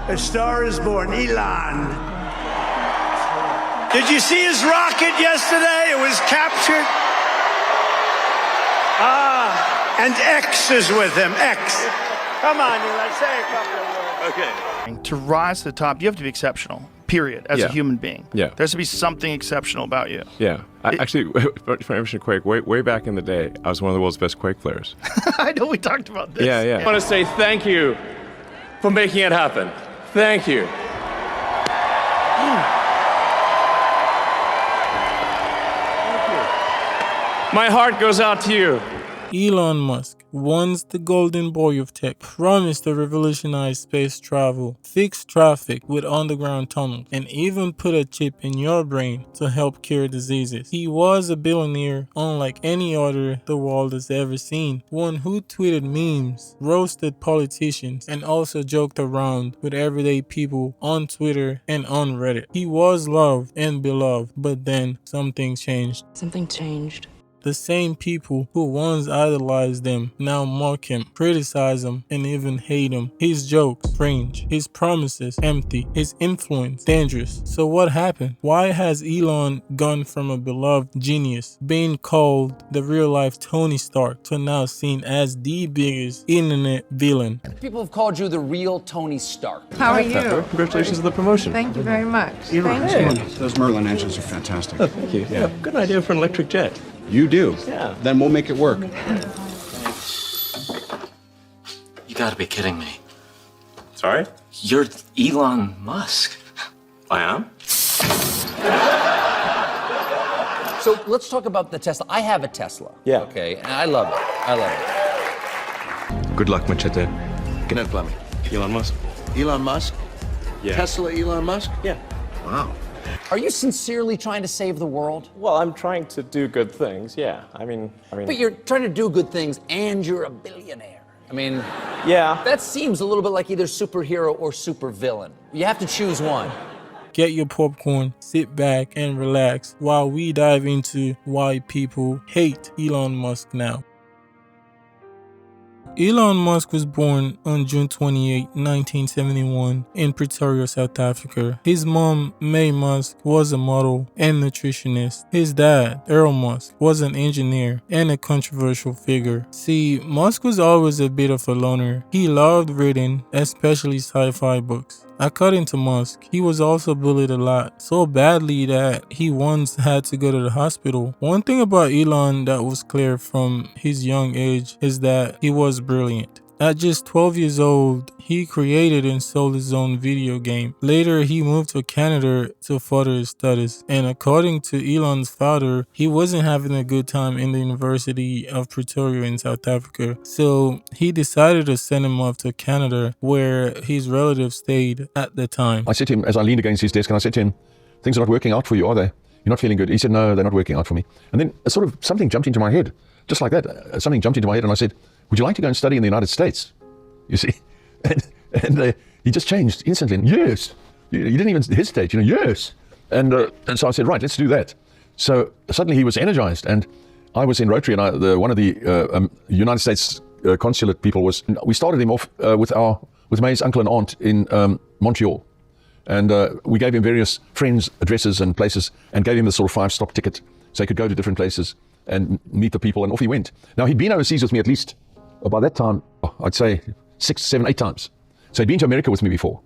A Star is Born, Elon. Did you see his rocket yesterday? It was captured. And X is with him. X. Come on, Elon, say a couple of words. Okay. To rise to the top, you have to be exceptional, period, as a human being. Yeah. There has to be something exceptional about you. Yeah. Actually, for Emerson Quake, way back in the day, I was one of the world's best Quake players. I know we talked about this. Yeah. I want to say thank you for making it happen. Thank you. My heart goes out to you. Elon Musk, once the golden boy of tech, promised to revolutionize space travel, fix traffic with underground tunnels, and even put a chip in your brain to help cure diseases. He was a billionaire unlike any other the world has ever seen, one who tweeted memes, roasted politicians, and also joked around with everyday people on Twitter and on Reddit. He was loved and beloved, but then something changed. Something changed. The same people who once idolized him now mock him, criticize him, and even hate him. His jokes, strange. His promises, empty. His influence, dangerous. So what happened? Why has Elon gone from a beloved genius, being called the real-life Tony Stark, to now seen as the biggest internet villain? People have called you the real Tony Stark. How are you? Congratulations on the promotion. Thank you very much. Elon, Thank you. those Merlin engines are fantastic. Oh, thank you. Yeah. Good idea for an electric jet. You do? Yeah. Then we'll make it work. You gotta be kidding me. Sorry? You're Elon Musk. I am? So let's talk about the Tesla. I have a Tesla. Yeah. Okay, and I love it. Good luck, Machete. Can it me? Elon Musk. Elon Musk? Yeah. Tesla Elon Musk? Yeah. Wow. Are you sincerely trying to save the world? Well, I'm trying to do good things, yeah. I mean. But you're trying to do good things and you're a billionaire. I mean, yeah. that seems a little bit like either superhero or supervillain. You have to choose one. Get your popcorn, sit back, and relax while we dive into why people hate Elon Musk now. Elon Musk was born on June 28, 1971 in Pretoria, South Africa. His mom, May Musk, was a model and nutritionist. His dad, Earl Musk, was an engineer and a controversial figure. See, Musk was always a bit of a loner. He loved reading, especially sci-fi books. According to Musk, he was also bullied a lot, so badly that he once had to go to the hospital. One thing about Elon that was clear from his young age is that he was brilliant. At just 12 years old, he created and sold his own video game. Later, he moved to Canada to further his studies. And according to Elon's father, he wasn't having a good time in the University of Pretoria in South Africa. So he decided to send him off to Canada, where his relatives stayed at the time. I said to him, as I leaned against his desk, and I said to him, things are not working out for you, are they? You're not feeling good. He said, no, they're not working out for me. And then something jumped into my head. Just like that, something jumped into my head, and I said, would you like to go and study in the United States? You see? And he just changed instantly. And yes. He didn't even hesitate, yes. And so I said, right, let's do that. So suddenly he was energized. And I was in Rotary, and one of the United States consulate people we started him off with May's uncle and aunt in Montreal. And we gave him various friends' addresses and places, and gave him the sort of 5-stop ticket so he could go to different places and meet the people, and off he went. Now, he'd been overseas with me at least, by that time, I'd say 6, 7, 8 times. So he'd been to America with me before.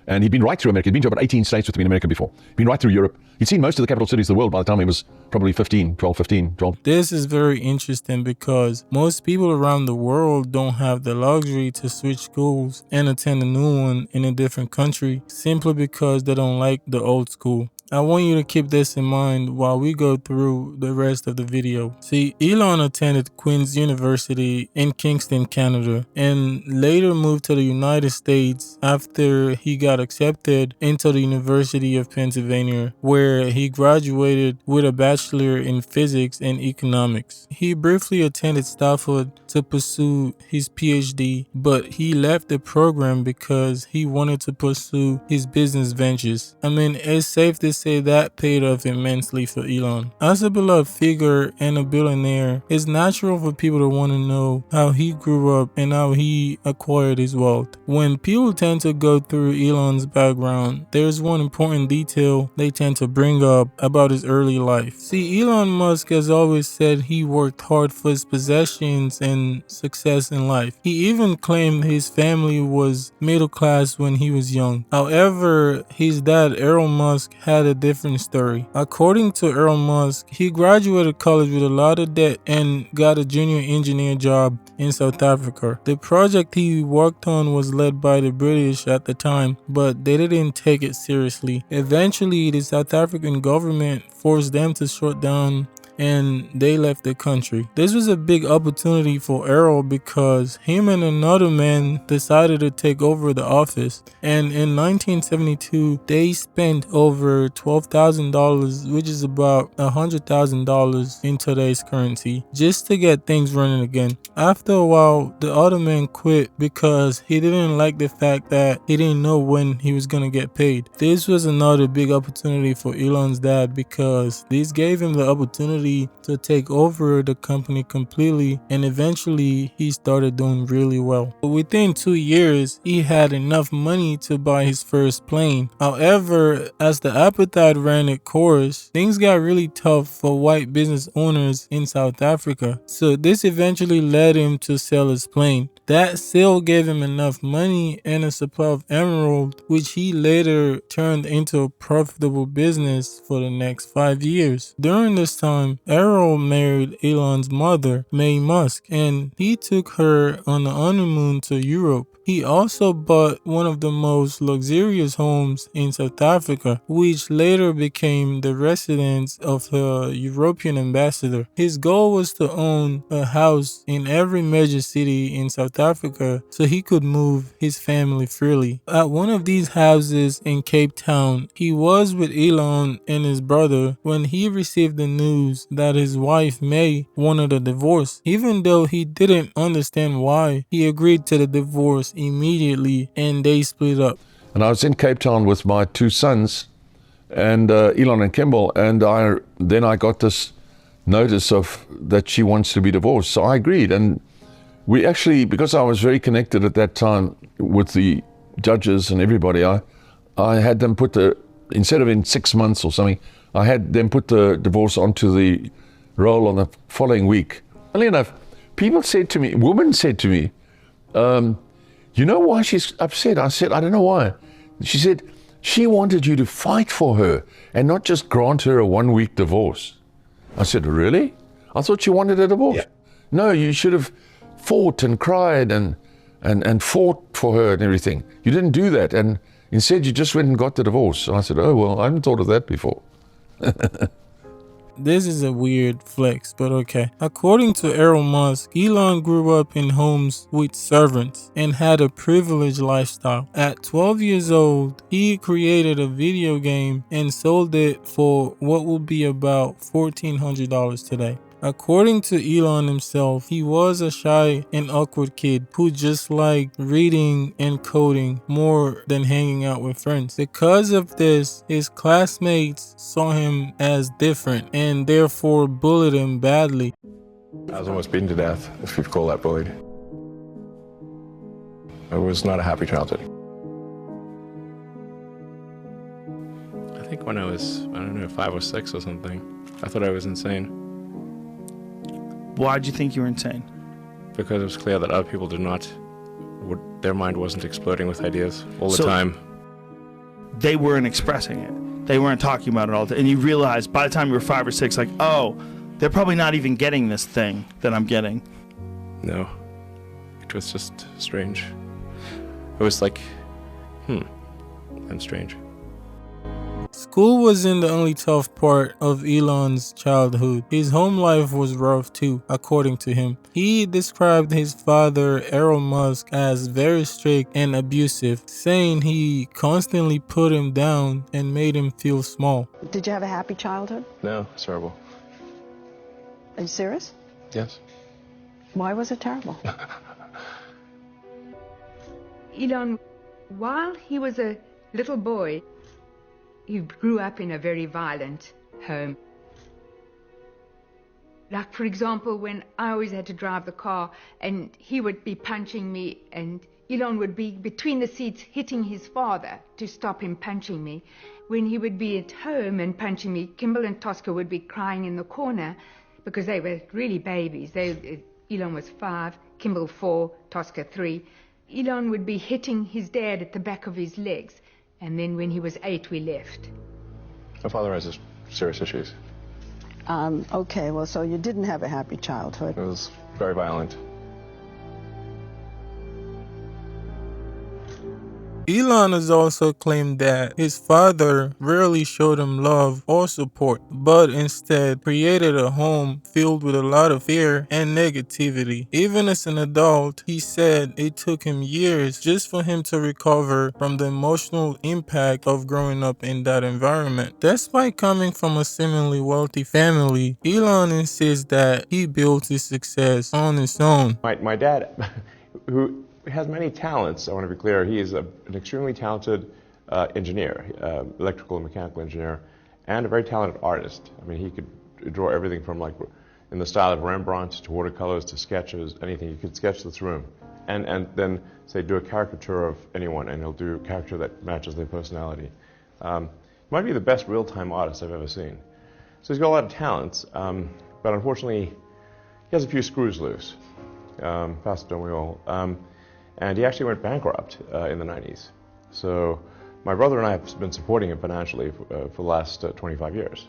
And he'd been right through America. He'd been to about 18 states with me in America before. He'd been right through Europe. He'd seen most of the capital cities of the world by the time he was probably 12. This is very interesting because most people around the world don't have the luxury to switch schools and attend a new one in a different country simply because they don't like the old school. I want you to keep this in mind while we go through the rest of the video. See, Elon attended Queen's University in Kingston, Canada, and later moved to the United States after he got accepted into the University of Pennsylvania, where he graduated with a bachelor in physics and economics. He briefly attended Stanford to pursue his PhD, but he left the program because he wanted to pursue his business ventures. I mean, it's safe to say that paid off immensely for Elon. As a beloved figure and a billionaire, it's natural for people to want to know how he grew up and how he acquired his wealth. When people tend to go through Elon's background, there's one important detail they tend to bring up about his early life. See, Elon Musk has always said he worked hard for his possessions and success in life. He even claimed his family was middle class when he was young. However, his dad, Elon Musk, had a different story. According to Elon Musk, he graduated college with a lot of debt and got a junior engineer job in South Africa. The project he worked on was led by the British at the time, but they didn't take it seriously. Eventually, the South African government forced them to shut down and they left the country. This was a big opportunity for Errol because him and another man decided to take over the office, and in 1972 they spent over $12,000, which is about $100,000 in today's currency, just to get things running again. After a while, the other man quit because he didn't like the fact that he didn't know when he was gonna get paid. This was another big opportunity for Elon's dad because this gave him the opportunity to take over the company completely, and eventually he started doing really well. But within 2 years, he had enough money to buy his first plane. However, as the appetite ran its course, things got really tough for white business owners in South Africa. So this eventually led him to sell his plane. That sale gave him enough money and a supply of emerald, which he later turned into a profitable business for the next 5 years. During this time, Errol married Elon's mother, May Musk, and he took her on a honeymoon to Europe. He also bought one of the most luxurious homes in South Africa, which later became the residence of the European ambassador. His goal was to own a house in every major city in South Africa so he could move his family freely. At one of these houses in Cape Town, he was with Elon and his brother when he received the news that his wife May wanted a divorce. Even though he didn't understand why, he agreed to the divorce immediately and they split up. And I was in Cape Town with my two sons, and Elon and Kimball, and then I got this notice of that she wants to be divorced. So I agreed, and we actually, because I was very connected at that time with the judges and everybody, I had them put instead of in 6 months or something, I had them put the divorce onto the roll on the following week. Funny enough, women said to me, you know why she's upset? I said, I don't know why. She said, she wanted you to fight for her and not just grant her a 1 week divorce. I said, really? I thought she wanted a divorce. Yeah. No, you should have fought and cried and fought for her and everything. You didn't do that. And instead you just went and got the divorce. And I said, oh, well, I hadn't thought of that before. This is a weird flex, but okay. According to Elon Musk, Elon grew up in homes with servants and had a privileged lifestyle. At 12 years old, he created a video game and sold it for what will be about $1,400 today. According to Elon himself, he was a shy and awkward kid who just liked reading and coding more than hanging out with friends. Because of this, his classmates saw him as different and therefore bullied him badly. I was almost beaten to death, if you'd call that bullied. It was not a happy childhood. I think when I was, 5 or 6 or something, I thought I was insane. Why'd you think you were insane? Because it was clear that other people their mind wasn't exploding with ideas all the time. They weren't expressing it. They weren't talking about it all the time. And you realized by the time you were 5 or 6, like, oh, they're probably not even getting this thing that I'm getting. No. It was just strange. It was like, I'm strange. School wasn't the only tough part of Elon's childhood. His home life was rough too, according to him. He described his father, Elon Musk, as very strict and abusive, saying he constantly put him down and made him feel small. Did you have a happy childhood? No, it's terrible. Are you serious? Yes. Why was it terrible? Elon, while he was a little boy, he grew up in a very violent home. Like, for example, when I always had to drive the car and he would be punching me and Elon would be between the seats hitting his father to stop him punching me. When he would be at home and punching me, Kimball and Tosca would be crying in the corner because they were really babies. Elon was 5, Kimball 4, Tosca 3. Elon would be hitting his dad at the back of his legs. And then when he was 8, we left. My father has serious issues. Okay, well, so you didn't have a happy childhood. It was very violent. Elon has also claimed that his father rarely showed him love or support, but instead created a home filled with a lot of fear and negativity. Even as an adult, he said it took him years just for him to recover from the emotional impact of growing up in that environment. Despite coming from a seemingly wealthy family, Elon insists that he built his success on his own. My dad, who has many talents, I want to be clear. He is an extremely talented engineer, electrical and mechanical engineer, and a very talented artist. I mean, he could draw everything from, like, in the style of Rembrandt to watercolors to sketches, anything. He could sketch this room and then, say, do a caricature of anyone, and he'll do a caricature that matches their personality. He might be the best real-time artist I've ever seen. So he's got a lot of talents, but unfortunately, he has a few screws loose. Faster don't we all? And he actually went bankrupt in the 90s. So my brother and I have been supporting him financially for the last 25 years.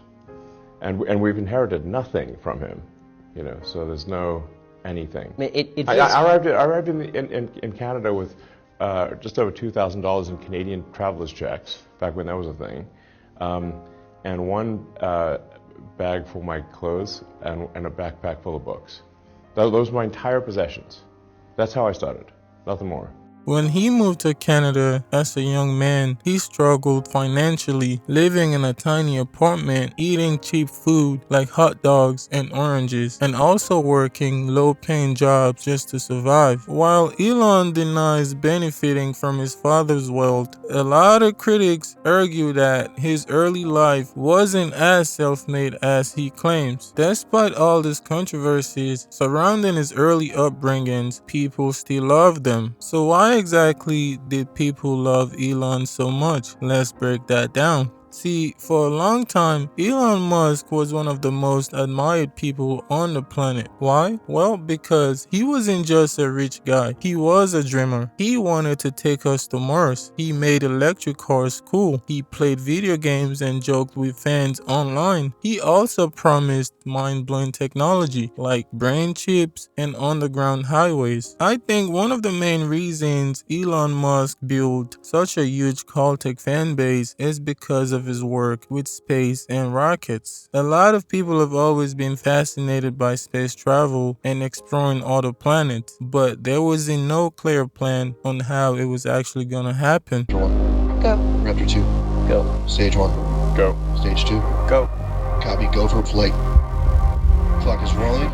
And we've inherited nothing from him, you know, so there's no anything. I arrived in Canada with just over $2,000 in Canadian traveler's checks, back when that was a thing, and one bag for my clothes and a backpack full of books. Those were my entire possessions. That's how I started. Nothing more. When he moved to Canada as a young man, he struggled financially, living in a tiny apartment, eating cheap food like hot dogs and oranges, and also working low-paying jobs just to survive. While Elon denies benefiting from his father's wealth, a lot of critics argue that his early life wasn't as self-made as he claims. Despite all these controversies surrounding his early upbringings, people still love them. So why exactly did people love Elon so much? Let's break that down. See, for a long time, Elon Musk was one of the most admired people on the planet. Why? Well, because he wasn't just a rich guy. He was a dreamer. He wanted to take us to Mars. He made electric cars cool. He played video games and joked with fans online. He also promised mind-blowing technology like brain chips and underground highways. I think one of the main reasons Elon Musk built such a huge cultic fan base is because of his work with space and rockets. A lot of people have always been fascinated by space travel and exploring other planets, but there wasn't no clear plan on how it was actually gonna happen. Go. Raptor 2. Go. Stage 1. Go. Stage 2. Go. Copy. Go for flight. Clock is rolling.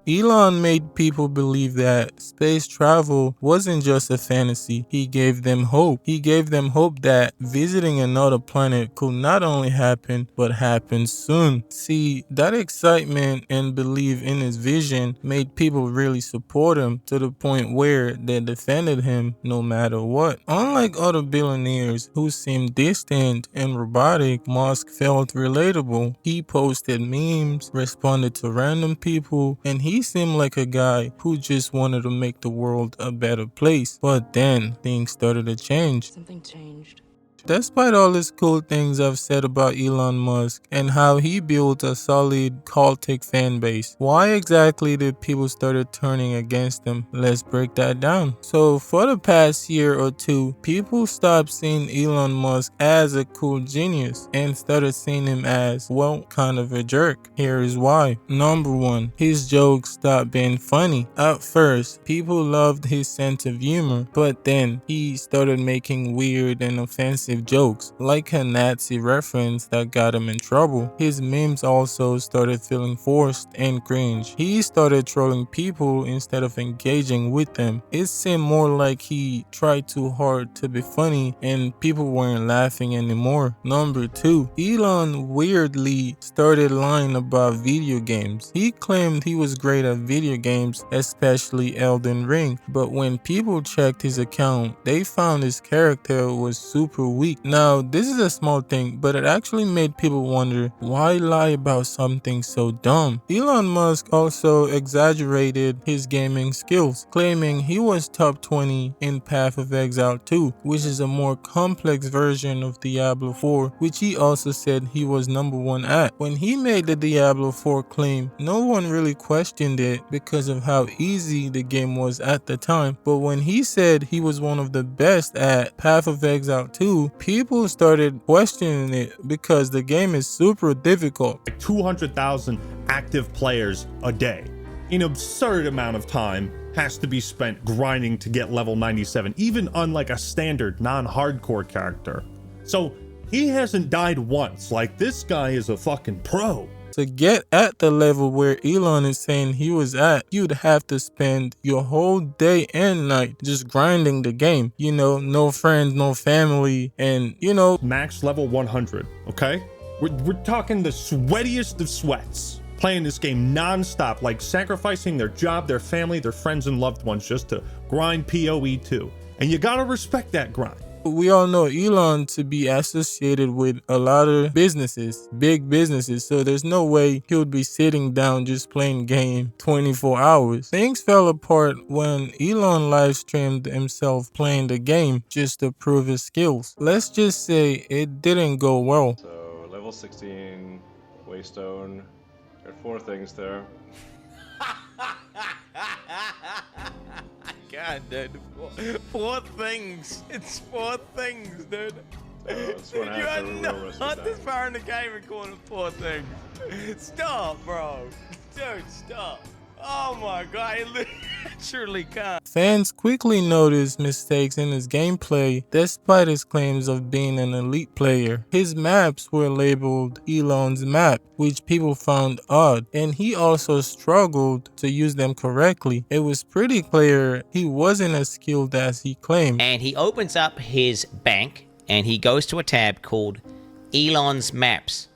Elon made people believe that space travel wasn't just a fantasy. He gave them hope. He gave them hope that visiting another planet could not only happen, but happen soon. See, that excitement and belief in his vision made people really support him to the point where they defended him no matter what. Unlike other billionaires who seemed distant and robotic, Musk felt relatable. He posted memes, responded to random people, and he seemed like a guy who just wanted to make the world a better place. But then things started to change. Something changed. Despite all these cool things I've said about Elon Musk and how he built a solid cultic fan base, why exactly did people start turning against him? Let's break that down. So for the past year or two, people stopped seeing Elon Musk as a cool genius and started seeing him as, well, kind of a jerk. Here is why. Number one, his jokes stopped being funny. At first, people loved his sense of humor, but then he started making weird and offensive offensive jokes, like a Nazi reference that got him in trouble. His memes also started feeling forced and cringe. He started trolling people instead of engaging with them. It seemed more like he tried too hard to be funny and people weren't laughing anymore. Number 2, Elon weirdly started lying about video games. He claimed he was great at video games, especially Elden Ring, but when people checked his account, they found his character was super weak. Now, this is a small thing, but it actually made people wonder, why lie about something so dumb? Elon Musk also exaggerated his gaming skills, claiming he was top 20 in Path of Exile 2, which is a more complex version of Diablo 4, which he also said he was number 1 at. When he made the Diablo 4 claim, no one really questioned it because of how easy the game was at the time, but when he said he was one of the best at Path of Exile 2, people started questioning it because the game is super difficult. 200,000 active players a day. An absurd amount of time has to be spent grinding to get level 97, even on like a standard non-hardcore character. So he hasn't died once. Like, this guy is a fucking pro. To get at the level where Elon is saying he was at, you'd have to spend your whole day and night just grinding the game. You know, no friends, no family, and you know. Max level 100, okay? We're talking the sweatiest of sweats. Playing this game non-stop, like sacrificing their job, their family, their friends and loved ones just to grind PoE 2. And you gotta respect that grind. We all know Elon to be associated with a lot of businesses, big businesses, so there's no way he would be sitting down just playing game 24 hours. Things fell apart when Elon live streamed himself playing the game just to prove his skills. Let's just say it didn't go well. So level 16, Waystone, got 4 things there. God, dude. 4 things. It's 4 things, dude. You are not this far in the game and calling it 4 things. Stop, bro. Dude, stop. Oh my god, I literally can't. Fans quickly noticed mistakes in his gameplay despite his claims of being an elite player. His maps were labeled Elon's map, which people found odd, and he also struggled to use them correctly. It was pretty clear he wasn't as skilled as he claimed. And he opens up his bank and he goes to a tab called Elon's Maps,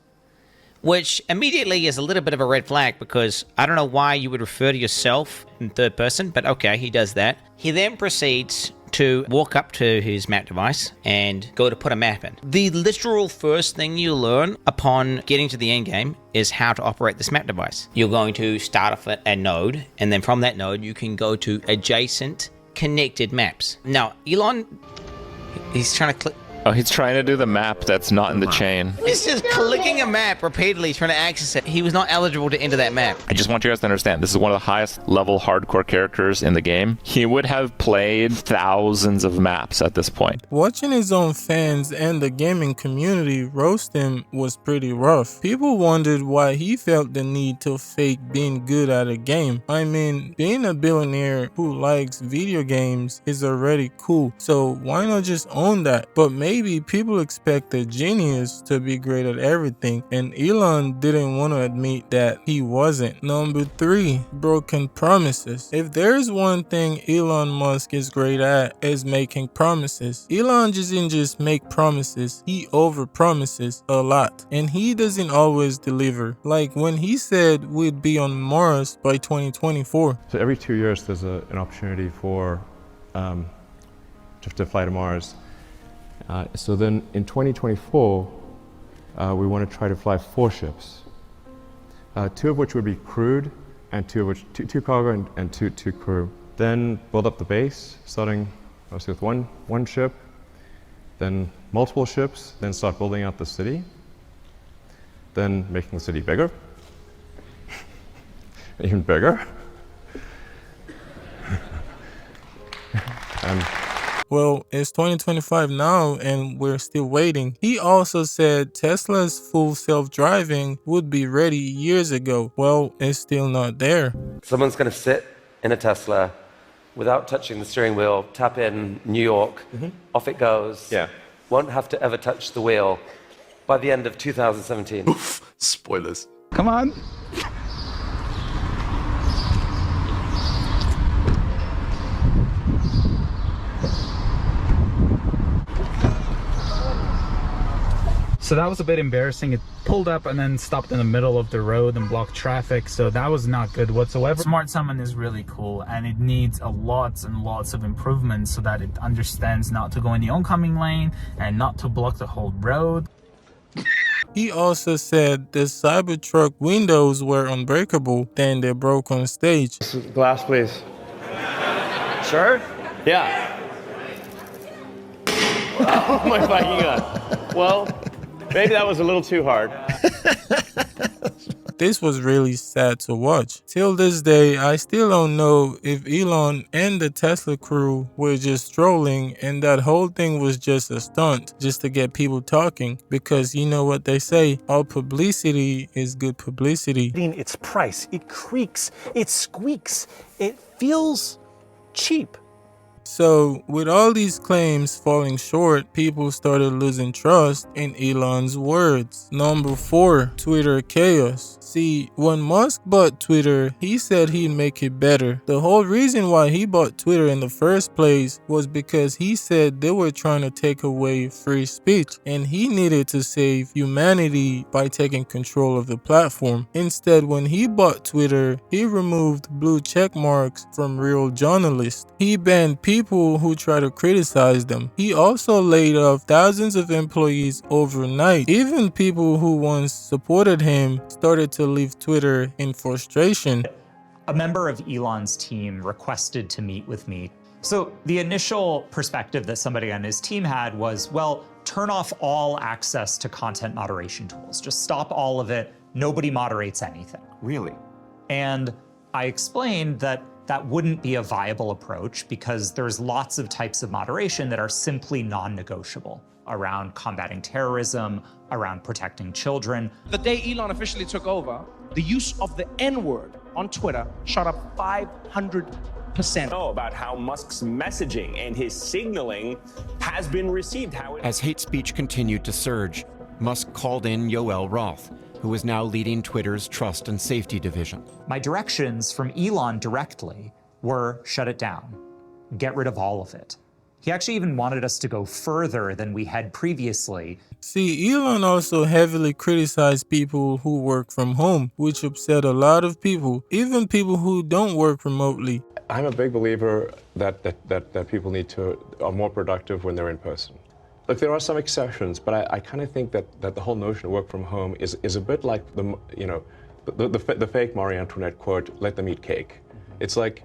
which immediately is a little bit of a red flag because I don't know why you would refer to yourself in third person, but okay, he does that. He then proceeds to walk up to his map device and go to put a map in. The literal first thing you learn upon getting to the end game is how to operate this map device. You're going to start off at a node, and then from that node, you can go to adjacent connected maps. Now, Elon, he's trying to click. Oh, he's trying to do the map that's not in the chain. He's just clicking a map repeatedly, trying to access it. He was not eligible to enter that map. I just want you guys to understand, this is one of the highest level hardcore characters in the game. He would have played thousands of maps at this point. Watching his own fans and the gaming community roast him was pretty rough. People wondered why he felt the need to fake being good at a game. I mean, being a billionaire who likes video games is already cool, so why not just own that? But maybe people expect a genius to be great at everything, and Elon didn't want to admit that he wasn't. Number 3, broken promises. If there's one thing Elon Musk is great at, is making promises. Elon doesn't just make promises, he over-promises a lot, and he doesn't always deliver. Like when he said we'd be on Mars by 2024. So every 2 years there's an opportunity for to fly to Mars. So then in 2024, we want to try to fly 4 ships, 2 of which would be crewed, and 2 of which, two cargo and two crew. Then build up the base, starting mostly with one ship, then multiple ships, then start building out the city, then making the city bigger, even bigger. Well, it's 2025 now and we're still waiting. He also said Tesla's full self-driving would be ready years ago. Well, it's still not there. Someone's going to sit in a Tesla without touching the steering wheel, tap in New York, off it goes. Yeah. won't have to ever touch the wheel by the end of 2017. Oof, spoilers. Come on. So that was a bit embarrassing. It pulled up and then stopped in the middle of the road and blocked traffic, so that was not good whatsoever. Smart Summon is really cool, and it needs lots and lots of improvements so that it understands not to go in the oncoming lane and not to block the whole road. He also said the Cybertruck windows were unbreakable, then they broke on stage. Glass, please. Sure? Yeah. Oh my fucking god. Well, maybe that was a little too hard. This was really sad to watch. Till this day, I still don't know if Elon and the Tesla crew were just trolling and that whole thing was just a stunt, just to get people talking. Because you know what they say, all publicity is good publicity. Its price, it creaks, it squeaks, it feels cheap. So, with all these claims falling short, people started losing trust in Elon's words. Number 4, Twitter chaos. See, when Musk bought Twitter, he said he'd make it better. The whole reason why he bought Twitter in the first place was because he said they were trying to take away free speech, and he needed to save humanity by taking control of the platform. Instead, when he bought Twitter, he removed blue check marks from real journalists. He banned people who try to criticize them. He also laid off thousands of employees overnight. Even people who once supported him started to leave Twitter in frustration. A member of Elon's team requested to meet with me. So the initial perspective that somebody on his team had was, well, turn off all access to content moderation tools. Just stop all of it. Nobody moderates anything. Really? And I explained that that wouldn't be a viable approach because there's lots of types of moderation that are simply non-negotiable around combating terrorism, around protecting children. The day Elon officially took over, the use of the N-word on Twitter shot up 500%. Know about how Musk's messaging and his signaling has been received. As hate speech continued to surge, Musk called in Yoel Roth, who is now leading Twitter's Trust and Safety Division. My directions from Elon directly were shut it down, get rid of all of it. He actually even wanted us to go further than we had previously. See, Elon also heavily criticized people who work from home, which upset a lot of people, even people who don't work remotely. I'm a big believer that people are more productive when they're in person. Look, there are some exceptions, but I kind of think that the whole notion of work from home is a bit like the fake Marie Antoinette quote, "Let them eat cake." It's like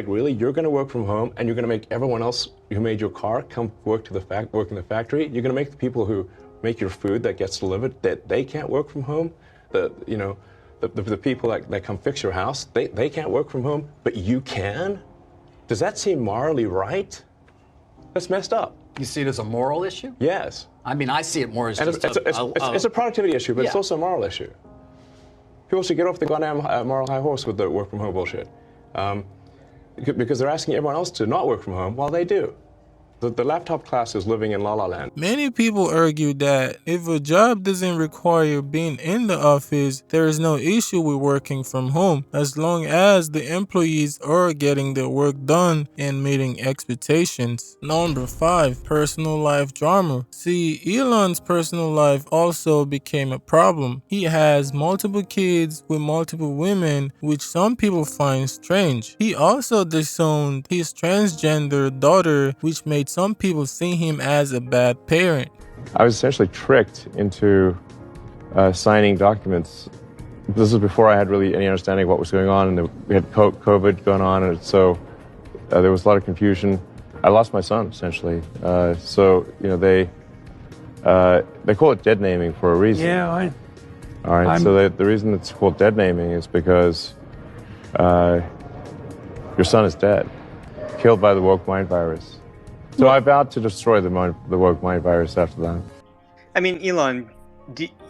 really, you're going to work from home and you're going to make everyone else who made your car come work in the factory. You're going to make the people who make your food that gets delivered that they can't work from home. The people that come fix your house, they can't work from home, but you can. Does that seem morally right? That's messed up. You see it as a moral issue? Yes. I mean, I see it more as it's a productivity issue, but it's also a moral issue. People should get off the goddamn moral high horse with the work from home bullshit. Because they're asking everyone else to not work from home while they do. The laptop class is living in La La Land. Many people argue that if a job doesn't require being in the office, there is no issue with working from home, as long as the employees are getting their work done and meeting expectations. Number 5, personal life drama. See, Elon's personal life also became a problem. He has multiple kids with multiple women, which some people find strange. He also disowned his transgender daughter, which made some people see him as a bad parent. I was essentially tricked into signing documents. This was before I had really any understanding of what was going on, and we had COVID going on, and so there was a lot of confusion. I lost my son, essentially. So, they call it dead naming for a reason. Yeah, all right, so the reason it's called dead naming is because your son is dead, killed by the woke mind virus. So I vowed to destroy the woke mind virus after that. I mean, Elon,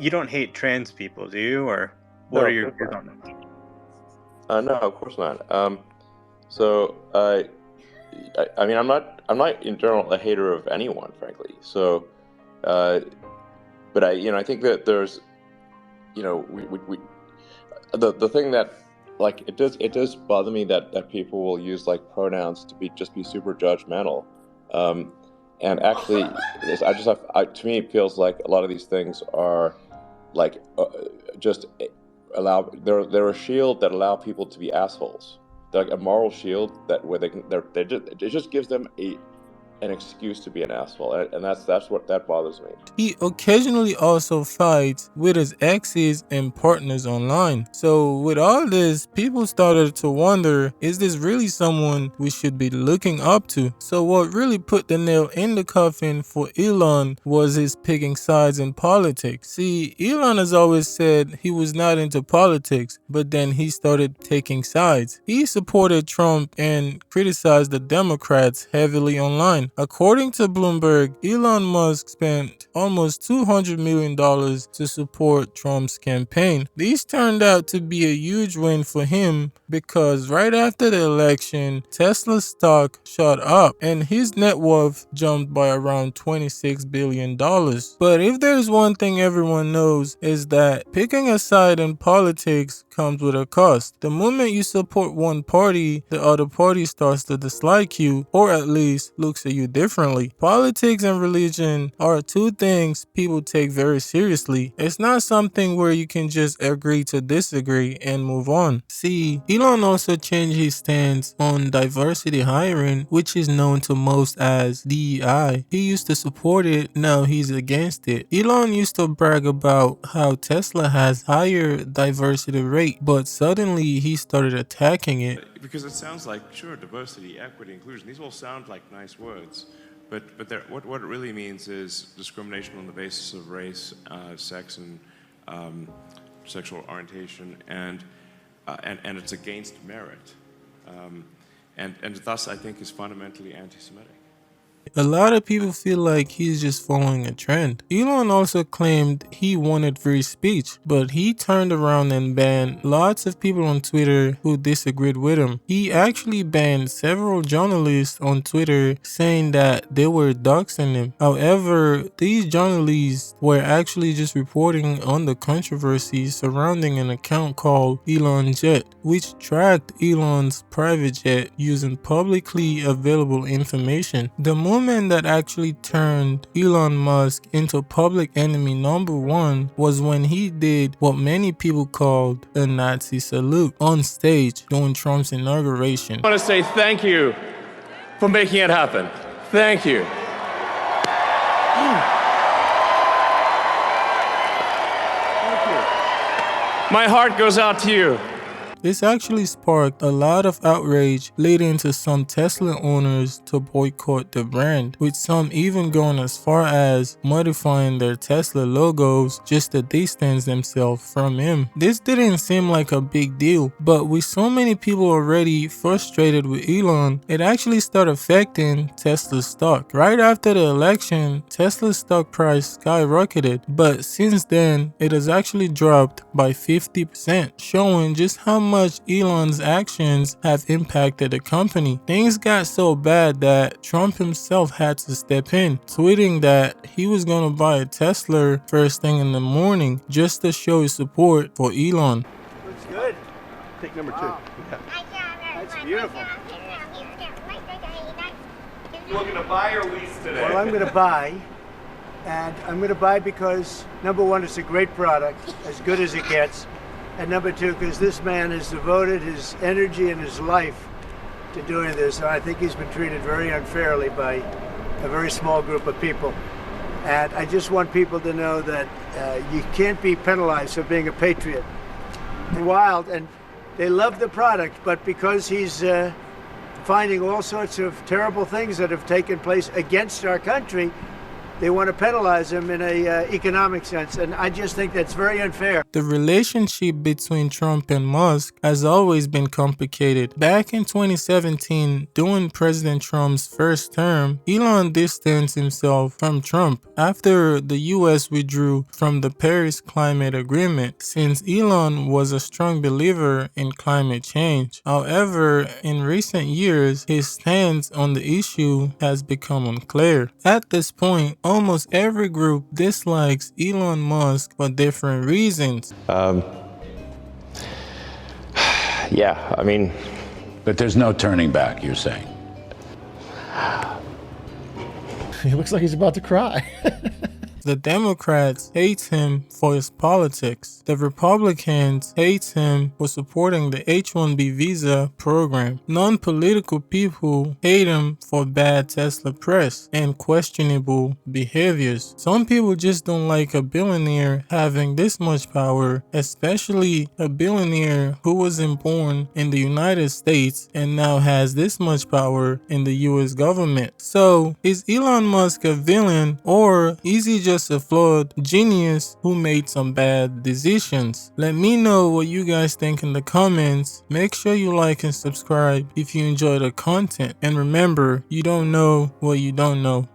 you don't hate trans people, do you? Or what are your views on them? No, of course not. I mean, I'm not in general a hater of anyone, frankly. So, but I think that there's, the thing that, like, it does bother me that people will use like pronouns to be super judgmental, and actually, to me it feels like a lot of these things are like they're a shield that allow people to be assholes. They're like a moral shield it just gives them an excuse to be an asshole, and that's what bothers me. He occasionally also fights with his exes and partners online. So with all this, people started to wonder, is this really someone we should be looking up to? So what really put the nail in the coffin for Elon was his picking sides in politics. See, Elon has always said he was not into politics, but then he started taking sides. He supported Trump and criticized the Democrats heavily online. According to Bloomberg, Elon Musk spent almost $200 million to support Trump's campaign. These turned out to be a huge win for him because right after the election, Tesla's stock shot up and his net worth jumped by around $26 billion. But if there's one thing everyone knows, is that picking a side in politics comes with a cost. The moment you support one party, the other party starts to dislike you, or at least looks at you differently. Politics and religion are two things people take very seriously. It's not something where you can just agree to disagree and move on. See, Elon also changed his stance on diversity hiring, which is known to most as DEI. He used to support it, now he's against it. Elon used to brag about how Tesla has higher diversity rate, but suddenly he started attacking it. Because it sounds like, sure, diversity, equity, inclusion, these all sound like nice words, but what it really means is discrimination on the basis of race, sex, and sexual orientation, and it's against merit, and thus I think is fundamentally anti-Semitic. A lot of people feel like he's just following a trend. Elon also claimed he wanted free speech, but he turned around and banned lots of people on Twitter who disagreed with him. He actually banned several journalists on Twitter saying that they were doxing him. However, these journalists were actually just reporting on the controversy surrounding an account called Elon Jet, which tracked Elon's private jet using publicly available information. The moment that actually turned Elon Musk into public enemy number one was when he did what many people called a Nazi salute on stage during Trump's inauguration. I want to say thank you for making it happen. Thank you. My heart goes out to you. This actually sparked a lot of outrage, leading to some Tesla owners to boycott the brand, with some even going as far as modifying their Tesla logos just to distance themselves from him. This didn't seem like a big deal, but with so many people already frustrated with Elon, it actually started affecting Tesla's stock. Right after the election, Tesla's stock price skyrocketed, but since then, it has actually dropped by 50%, showing just how much Elon's actions have impacted the company. Things got so bad that Trump himself had to step in, tweeting that he was going to buy a Tesla first thing in the morning just to show his support for Elon. Looks good. Take number 2. Yeah. That's beautiful. You looking to buy or lease today? Well, I'm going to buy, and I'm going to buy because, number one, it's a great product, as good as it gets. And number 2, because this man has devoted his energy and his life to doing this. And I think he's been treated very unfairly by a very small group of people. And I just want people to know that you can't be penalized for being a patriot. Wild, and they love the product, but because he's finding all sorts of terrible things that have taken place against our country, they want to penalize him in an economic sense. And I just think that's very unfair. The relationship between Trump and Musk has always been complicated. Back in 2017, during President Trump's first term, Elon distanced himself from Trump after the US withdrew from the Paris Climate Agreement, since Elon was a strong believer in climate change. However, in recent years, his stance on the issue has become unclear. At this point, almost every group dislikes Elon Musk for different reasons. Yeah, I mean... But there's no turning back, you're saying? He looks like he's about to cry. The Democrats hate him for his politics. The Republicans hate him for supporting the H-1B visa program. Non-political people hate him for bad Tesla press and questionable behaviors. Some people just don't like a billionaire having this much power, especially a billionaire who wasn't born in the United States and now has this much power in the US government. So, is Elon Musk a villain, or is he just a flawed genius who made some bad decisions? Let me know what you guys think in the comments. Make sure you like and subscribe if you enjoy the content. And remember, you don't know what you don't know.